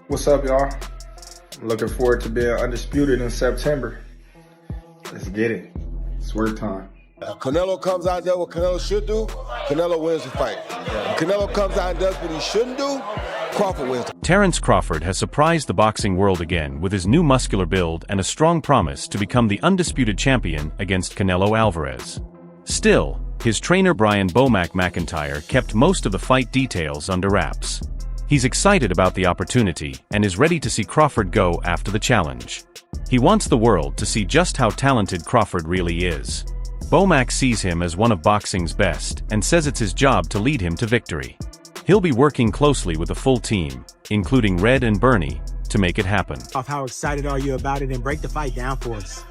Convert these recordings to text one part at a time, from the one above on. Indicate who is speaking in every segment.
Speaker 1: What's up, y'all? I'm looking forward to being undisputed in September. Let's get it. It's work time.
Speaker 2: Canelo comes out and does what Canelo should do, Canelo wins the fight. If Canelo comes out and does what he shouldn't do, Crawford wins.
Speaker 3: Terence Crawford has surprised the boxing world again with his new muscular build and a strong promise to become the undisputed champion against Canelo Alvarez. Still, his trainer Brian "Bomac" McIntyre kept most of the fight details under wraps. He's excited about the opportunity and is ready to see Crawford go after the challenge. He wants the world to see just how talented Crawford really is. Bomac sees him as one of boxing's best and says it's his job to lead him to victory. He'll be working closely with a full team, including Red and Bernie, to make it happen.
Speaker 4: How excited are you about it, and break the fight down for us?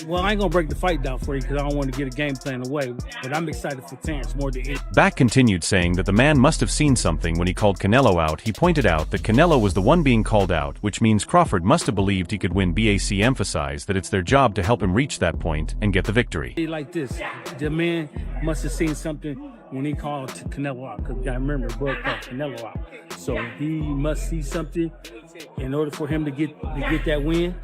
Speaker 5: Well, I ain't gonna break the fight down for you because I don't want to get a game plan away, but I'm excited for Terence more than it.
Speaker 3: Back continued saying that the man must have seen something when he called Canelo out. He pointed out that Canelo was the one being called out, which means Crawford must have believed he could win. BAC emphasized that it's their job to help him reach that point and get the victory.
Speaker 5: Like this, the man must have seen something when he called Canelo out, because you gotta remember, Bud called Canelo out. So he must see something in order for him to get that win.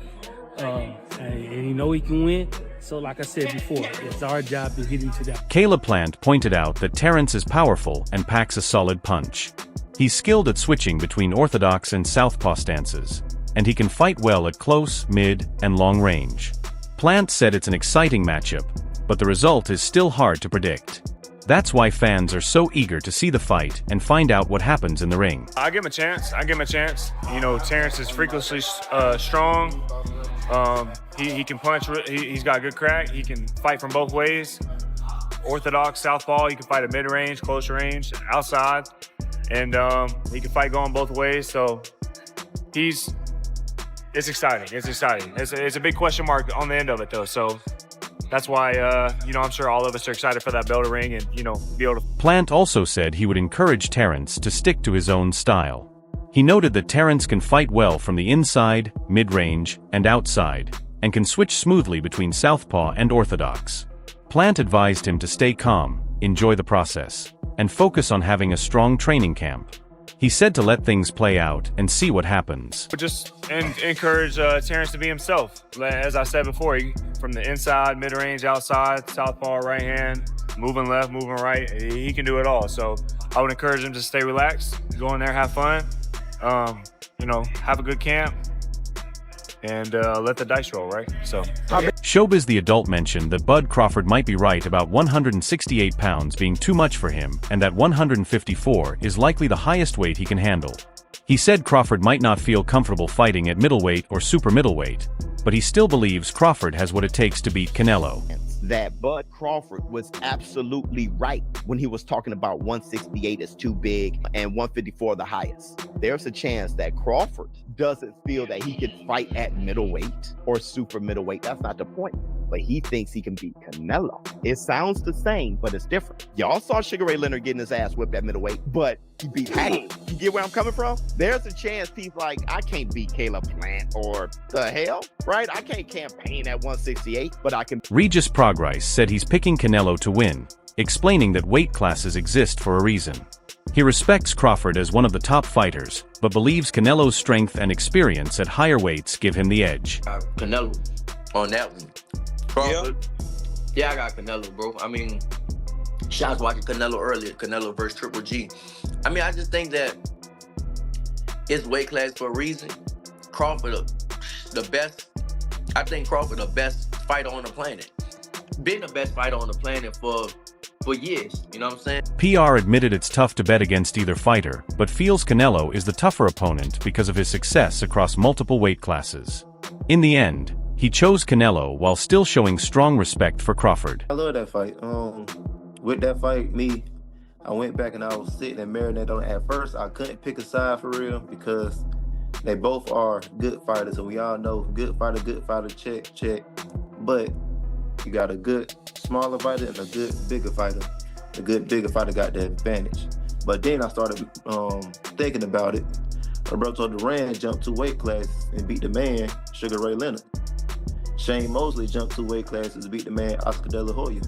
Speaker 5: And you know he can win. So like I said before, it's our job to get into that.
Speaker 3: Caleb Plant pointed out that Terence is powerful and packs a solid punch. He's skilled at switching between orthodox and southpaw stances, and he can fight well at close, mid, and long range. Plant said it's an exciting matchup, but the result is still hard to predict. That's why fans are so eager to see the fight and find out what happens in the ring.
Speaker 6: I give him a chance. You know, Terence is freakishly strong. He can punch. He's got good crack. He can fight from both ways. Orthodox, southpaw. He can fight at mid-range, close range, outside, and he can fight going both ways. So it's exciting. It's exciting. It's a big question mark on the end of it, though. So that's why I'm sure all of us are excited for that bell to ring and be able to.
Speaker 3: Plant also said he would encourage Terence to stick to his own style. He noted that Terence can fight well from the inside, mid-range, and outside, and can switch smoothly between southpaw and orthodox. Plant advised him to stay calm, enjoy the process, and focus on having a strong training camp. He said to let things play out and see what happens.
Speaker 6: Just encourage Terence to be himself. As I said before, from the inside, mid-range, outside, southpaw, right hand, moving left, moving right, he can do it all. So I would encourage him to stay relaxed, go in there, have fun. Have a good camp, and let the dice roll, right? So.
Speaker 3: Showbiz the Adult mentioned that Bud Crawford might be right about 168 pounds being too much for him, and that 154 is likely the highest weight he can handle. He said Crawford might not feel comfortable fighting at middleweight or super middleweight, but he still believes Crawford has what it takes to beat Canelo.
Speaker 7: That Bud Crawford was absolutely right when he was talking about 168 is too big and 154 the highest. There's a chance that Crawford doesn't feel that he can fight at middleweight or super middleweight. That's not the point. But he thinks he can beat Canelo. It sounds the same, but it's different. Y'all saw Sugar Ray Leonard getting his ass whipped at middleweight, but he beat Hackett. You get where I'm coming from? There's a chance he's like, I can't beat Caleb Plant, or the hell, right? I can't campaign at 168, but I can.
Speaker 3: Regis Progrise said he's picking Canelo to win, explaining that weight classes exist for a reason. He respects Crawford as one of the top fighters, but believes Canelo's strength and experience at higher weights give him the edge.
Speaker 8: Canelo on that one. Crawford, yeah, I got Canelo, bro. I mean, I was watching Canelo earlier, Canelo versus Triple G. I mean, I just think that it's weight class for a reason. Crawford, the best. I think Crawford, the best fighter on the planet. Been the best fighter on the planet for years, you know what I'm saying?
Speaker 3: PR admitted it's tough to bet against either fighter, but feels Canelo is the tougher opponent because of his success across multiple weight classes. In the end, he chose Canelo while still showing strong respect for Crawford.
Speaker 9: I love that fight. With that fight, I went back and I was sitting and marinating on it. At first, I couldn't pick a side for real because they both are good fighters, and we all know good fighter, check. But you got a good smaller fighter and a good bigger fighter. The good bigger fighter got the advantage. But then I started thinking about it. Roberto Duran jumped 2 weight classes and beat the man, Sugar Ray Leonard. Shane Mosley jumped 2 weight classes and beat the man, Oscar De La Hoya.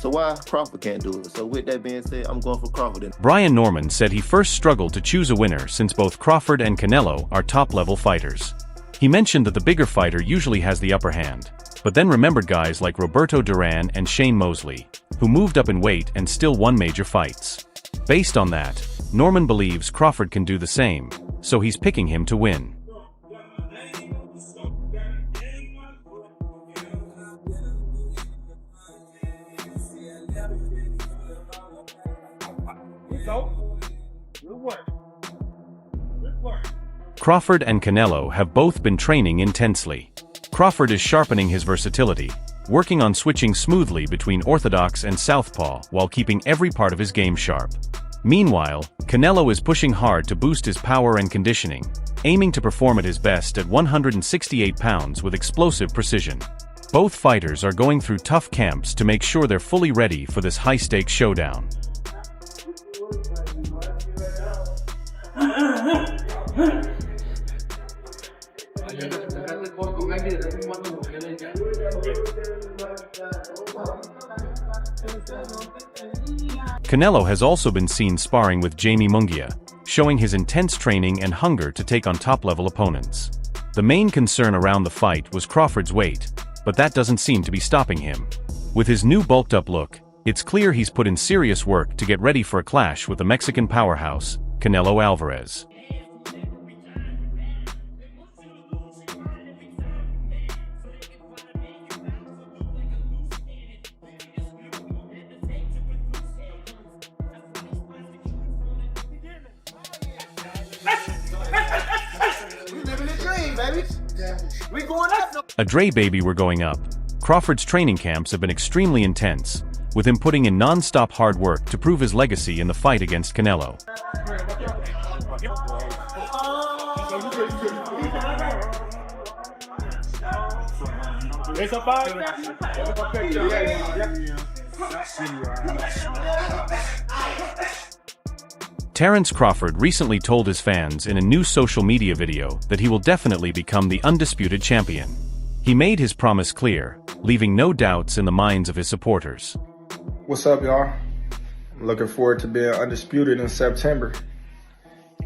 Speaker 9: So why Crawford can't do it? So with that being said, I'm going for Crawford.
Speaker 3: Brian Norman said he first struggled to choose a winner since both Crawford and Canelo are top-level fighters. He mentioned that the bigger fighter usually has the upper hand, but then remembered guys like Roberto Duran and Shane Mosley, who moved up in weight and still won major fights. Based on that, Norman believes Crawford can do the same, so he's picking him to win. Crawford and Canelo have both been training intensely. Crawford is sharpening his versatility, working on switching smoothly between orthodox and southpaw while keeping every part of his game sharp. Meanwhile, Canelo is pushing hard to boost his power and conditioning, aiming to perform at his best at 168 pounds with explosive precision. Both fighters are going through tough camps to make sure they're fully ready for this high-stakes showdown. Canelo has also been seen sparring with Jamie Munguia, showing his intense training and hunger to take on top-level opponents. The main concern around the fight was Crawford's weight, but that doesn't seem to be stopping him. With his new bulked-up look, it's clear he's put in serious work to get ready for a clash with the Mexican powerhouse, Canelo Alvarez. A Dre baby, we're going up. Crawford's training camps have been extremely intense, with him putting in non-stop hard work to prove his legacy in the fight against Canelo. Terence Crawford recently told his fans in a new social media video that he will definitely become the undisputed champion. He made his promise clear, leaving no doubts in the minds of his supporters.
Speaker 1: What's up, y'all? I'm looking forward to being undisputed in September.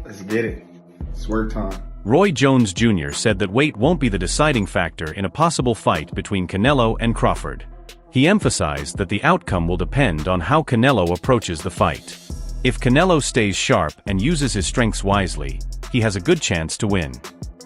Speaker 1: Let's get it. It's work time.
Speaker 3: Roy Jones Jr. said that weight won't be the deciding factor in a possible fight between Canelo and Crawford. He emphasized that the outcome will depend on how Canelo approaches the fight. If Canelo stays sharp and uses his strengths wisely, he has a good chance to win.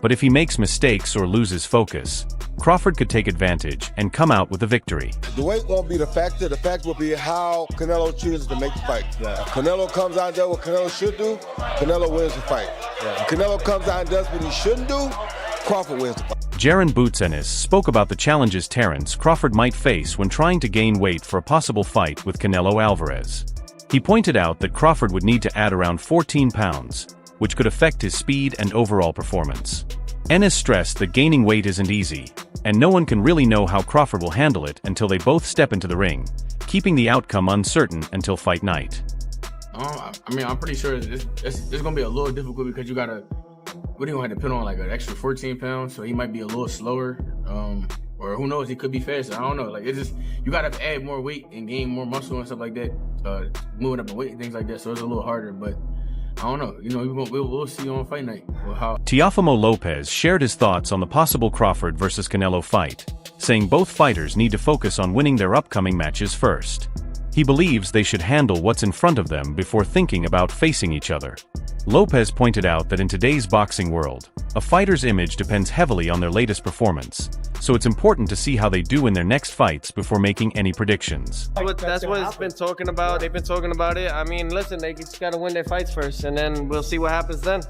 Speaker 3: But if he makes mistakes or loses focus, Crawford could take advantage and come out with a victory.
Speaker 2: The weight won't be the factor. The factor will be how Canelo chooses to make the fight. Yeah. If Canelo comes out and does what Canelo should do, Canelo wins the fight. Yeah. If Canelo comes out and does what he shouldn't do, Crawford wins the fight.
Speaker 3: Jaron Bootsennis spoke about the challenges Terence Crawford might face when trying to gain weight for a possible fight with Canelo Alvarez. He pointed out that Crawford would need to add around 14 pounds, which could affect his speed and overall performance. Ennis stressed that gaining weight isn't easy, and no one can really know how Crawford will handle it until they both step into the ring, keeping the outcome uncertain until fight night.
Speaker 10: I mean, I'm pretty sure it's going to be a little difficult because you got to, what are you going to have to put on, like an extra 14 pounds, so he might be a little slower, or who knows, he could be faster, I don't know. Like, it's just, you got to add more weight and gain more muscle and stuff like that, moving up in weight and things like that, so it's a little harder, but I don't know. You know, we'll see on fight night.
Speaker 3: Teofimo Lopez shared his thoughts on the possible Crawford versus Canelo fight, saying both fighters need to focus on winning their upcoming matches first. He believes they should handle what's in front of them before thinking about facing each other. Lopez pointed out that in today's boxing world, a fighter's image depends heavily on their latest performance, so it's important to see how they do in their next fights before making any predictions.
Speaker 11: That's what it's been talking about. They've been talking about it. I mean, listen, they just got to win their fights first, and then we'll see what happens then.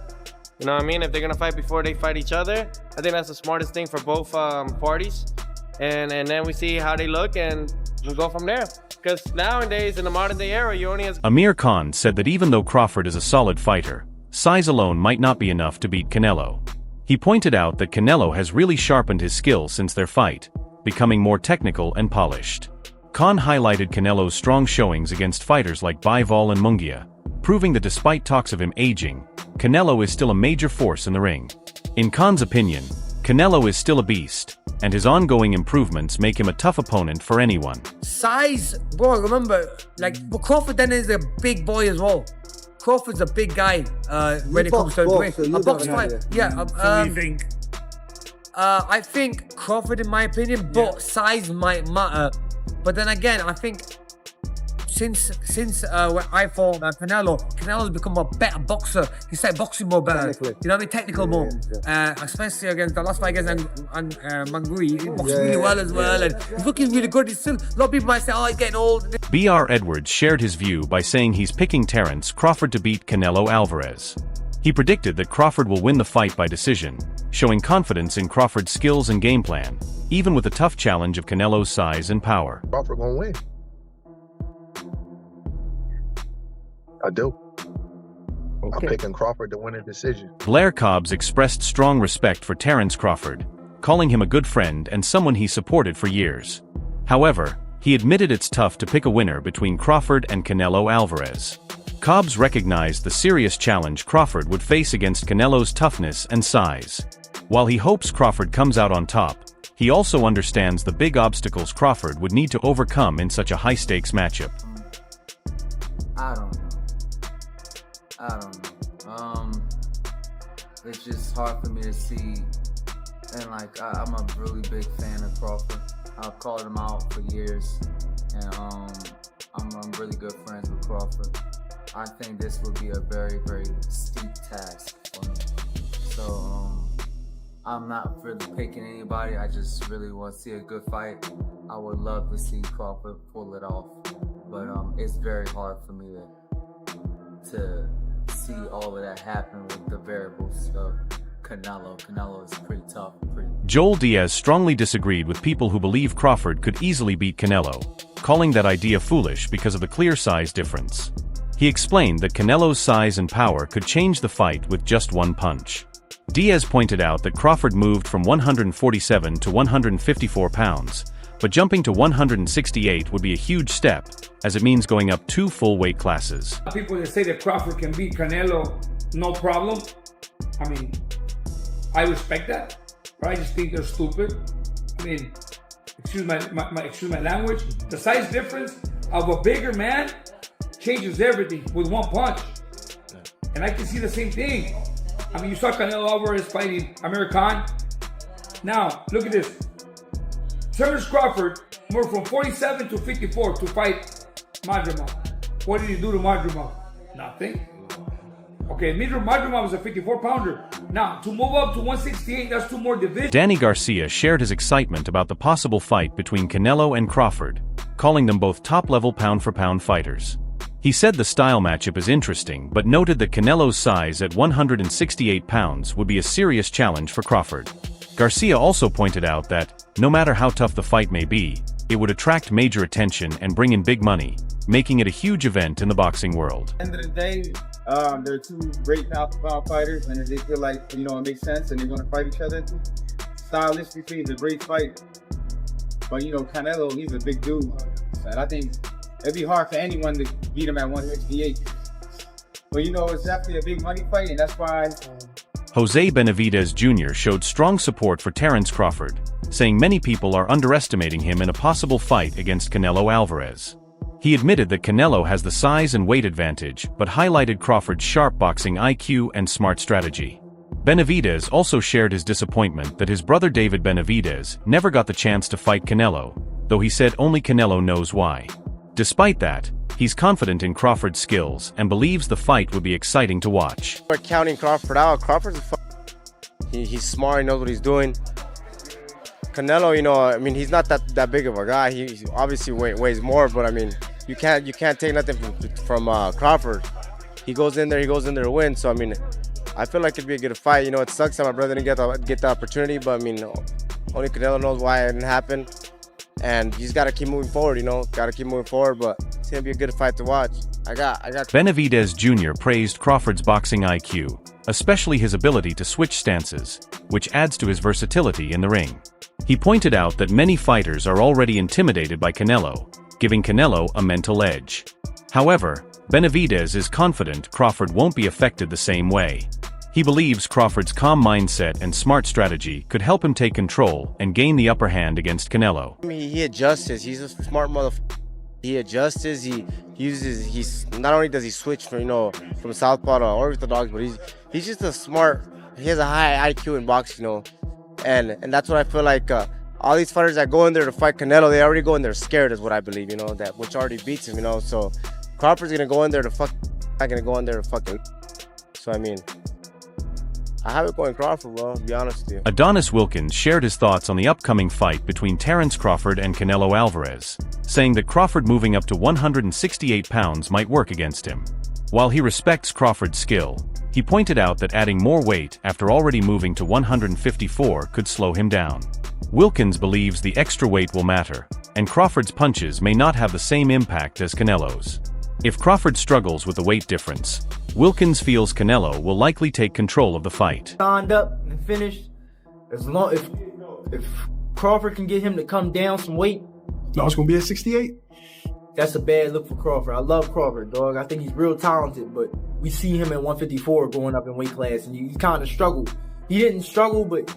Speaker 11: You know what I mean? If they're going to fight before they fight each other, I think that's the smartest thing for both parties. And then we see how they look, and we'll go from there. Because nowadays, in the modern day era, you only have...
Speaker 3: Amir Khan said that even though Crawford is a solid fighter, size alone might not be enough to beat Canelo. He pointed out that Canelo has really sharpened his skills since their fight, becoming more technical and polished. Khan highlighted Canelo's strong showings against fighters like Bivol and Munguia, proving that despite talks of him aging, Canelo is still a major force in the ring. In Khan's opinion, Canelo is still a beast, and his ongoing improvements make him a tough opponent for anyone.
Speaker 12: Size, bro, remember, but Crawford then is a big boy as well. Crawford's a big guy when it comes to a box fight. Yeah,
Speaker 5: So you think?
Speaker 12: I think Crawford, in my opinion, but size might matter. But then again, I think since when I fought Canelo's become a better boxer. He started boxing more better. You know what I mean? Technical more. Especially against the last fight against Mangui. He boxed really well as well. And he's looking really good. He's still, a lot of people might say, oh, he's getting old.
Speaker 3: B.R. Edwards shared his view by saying he's picking Terence Crawford to beat Canelo Alvarez. He predicted that Crawford will win the fight by decision, showing confidence in Crawford's skills and game plan, even with the tough challenge of Canelo's size and power.
Speaker 13: Crawford gonna win. I do. Okay. I'm picking Crawford to win a decision.
Speaker 3: Blair Cobbs expressed strong respect for Terence Crawford, calling him a good friend and someone he supported for years. However, he admitted it's tough to pick a winner between Crawford and Canelo Alvarez. Cobbs recognized the serious challenge Crawford would face against Canelo's toughness and size. While he hopes Crawford comes out on top, he also understands the big obstacles Crawford would need to overcome in such a high-stakes matchup.
Speaker 14: I don't know. It's just hard for me to see, and I'm a really big fan of Crawford. I've called him out for years, and I'm really good friends with Crawford. I think this would be a very, very steep task for me. So I'm not really picking anybody. I just really want to see a good fight. I would love to see Crawford pull it off, but it's very hard for me to see all of that happen with the variables of Canelo. Canelo is pretty tough.
Speaker 3: Joel Diaz strongly disagreed with people who believe Crawford could easily beat Canelo, calling that idea foolish because of the clear size difference. He explained that Canelo's size and power could change the fight with just one punch. Diaz pointed out that Crawford moved from 147 to 154 pounds, but jumping to 168 would be a huge step, as it means going up 2 full weight classes.
Speaker 15: People that say that Crawford can beat Canelo, no problem. I mean, I respect that, but I just think they're stupid. I mean, excuse my language. The size difference of a bigger man changes everything with one punch. And I can see the same thing. I mean, you saw Canelo Alvarez fighting Amir Khan. Now, look at this. Terence Crawford moved from 47 to 54 to fight Madrimov. What did he do to Madrimov? Nothing. Okay, Madrimov was a 54-pounder. Now, to move up to 168, that's 2 more divisions.
Speaker 3: Danny Garcia shared his excitement about the possible fight between Canelo and Crawford, calling them both top-level pound-for-pound fighters. He said the style matchup is interesting, but noted that Canelo's size at 168 pounds would be a serious challenge for Crawford. Garcia also pointed out that, no matter how tough the fight may be, it would attract major attention and bring in big money, making it a huge event in the boxing world.
Speaker 16: At the end of the day, they're 2 great pound-for-pound fighters, and if they feel like, it makes sense and they're going to fight each other, stylistically, it's a great fight. But, Canelo, he's a big dude, and I think it'd be hard for anyone to beat him at 168. But, it's definitely a big money fight, and that's why...
Speaker 3: Jose Benavidez Jr. showed strong support for Terence Crawford, saying many people are underestimating him in a possible fight against Canelo Alvarez. He admitted that Canelo has the size and weight advantage, but highlighted Crawford's sharp boxing IQ and smart strategy. Benavidez also shared his disappointment that his brother David Benavidez never got the chance to fight Canelo, though he said only Canelo knows why. Despite that, he's confident in Crawford's skills and believes the fight would be exciting to watch.
Speaker 11: We're counting Crawford out. Crawford's he's smart, he knows what he's doing. Canelo, he's not that big of a guy. He obviously weighs more, but you can't take nothing from Crawford. He goes in there to win. So I feel like it'd be a good fight. It sucks that my brother didn't get the opportunity, but only Canelo knows why it didn't happen. And he's got to keep moving forward, got to keep moving forward, but it's going to be a good fight to watch. I got.
Speaker 3: Benavidez Jr. praised Crawford's boxing IQ, especially his ability to switch stances, which adds to his versatility in the ring. He pointed out that many fighters are already intimidated by Canelo, giving Canelo a mental edge. However, Benavidez is confident Crawford won't be affected the same way. He believes Crawford's calm mindset and smart strategy could help him take control and gain the upper hand against Canelo.
Speaker 17: I mean, he adjusts. He's a smart motherfucker. He adjusts. He uses. He's not only does he switch from from southpaw to orthodox, but he's just a smart. He has a high IQ in boxing, and that's what I feel like. All these fighters that go in there to fight Canelo, they already go in there scared, is what I believe. That which already beats him. So Crawford's gonna go in there to fuck. Not gonna go in there to fucking. So I mean, I have it going Crawford, bro, to be honest with you.
Speaker 3: Adonis Wilkins shared his thoughts on the upcoming fight between Terence Crawford and Canelo Alvarez, saying that Crawford moving up to 168 pounds might work against him. While he respects Crawford's skill, he pointed out that adding more weight after already moving to 154 could slow him down. Wilkins believes the extra weight will matter, and Crawford's punches may not have the same impact as Canelo's. If Crawford struggles with the weight difference, Wilkins feels Canelo will likely take control of the fight.
Speaker 18: Signed up and finished. As long if Crawford can get him to come down some weight,
Speaker 19: no, it's gonna be at 68.
Speaker 18: That's a bad look for Crawford. I love Crawford, dog. I think he's real talented, but we see him at 154 going up in weight class, and he kind of struggled. He didn't struggle, but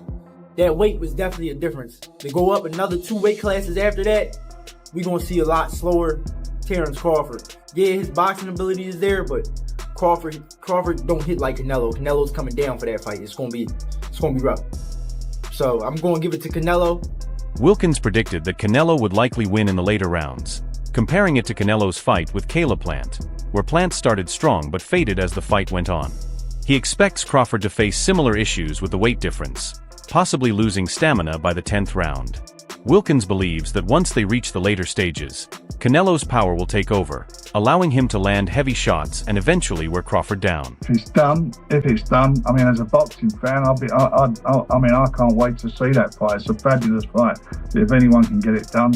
Speaker 18: that weight was definitely a difference. To go up another 2 weight classes after that, we're gonna see a lot slower Terence Crawford. Yeah, his boxing ability is there, but Crawford don't hit like Canelo. Canelo's coming down for that fight. It's gonna be rough. So I'm gonna give it to Canelo.
Speaker 3: Wilkins predicted that Canelo would likely win in the later rounds, comparing it to Canelo's fight with Caleb Plant, where Plant started strong but faded as the fight went on. He expects Crawford to face similar issues with the weight difference, possibly losing stamina by the 10th round. Wilkins believes that once they reach the later stages, Canelo's power will take over, allowing him to land heavy shots and eventually wear Crawford down.
Speaker 20: If it's done, I mean, as a boxing fan, I can't wait to see that fight. It's a fabulous fight. If anyone can get it done,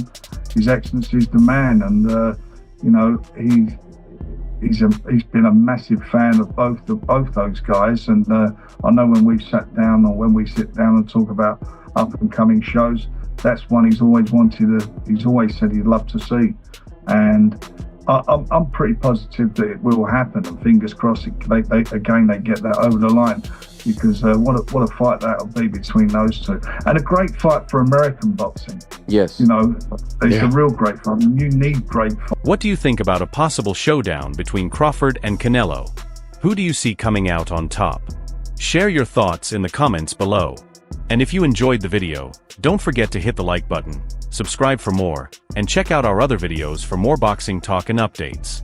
Speaker 20: His Excellency's the man, and he's been a massive fan of both those guys. And I know when we sat down, or when we sit down and talk about up and coming shows, that's one he's always said he'd love to see. And I'm pretty positive that it will happen, and fingers crossed they get that over the line, because what a fight that'll be between those two, and a great fight for American boxing.
Speaker 17: Yes,
Speaker 20: it's a real great fight, and you need great fight.
Speaker 3: What do you think about a possible showdown between Crawford and Canelo? Who do you see coming out on top? Share your thoughts in the comments below. And if you enjoyed the video, don't forget to hit the like button, subscribe for more, and check out our other videos for more boxing talk and updates.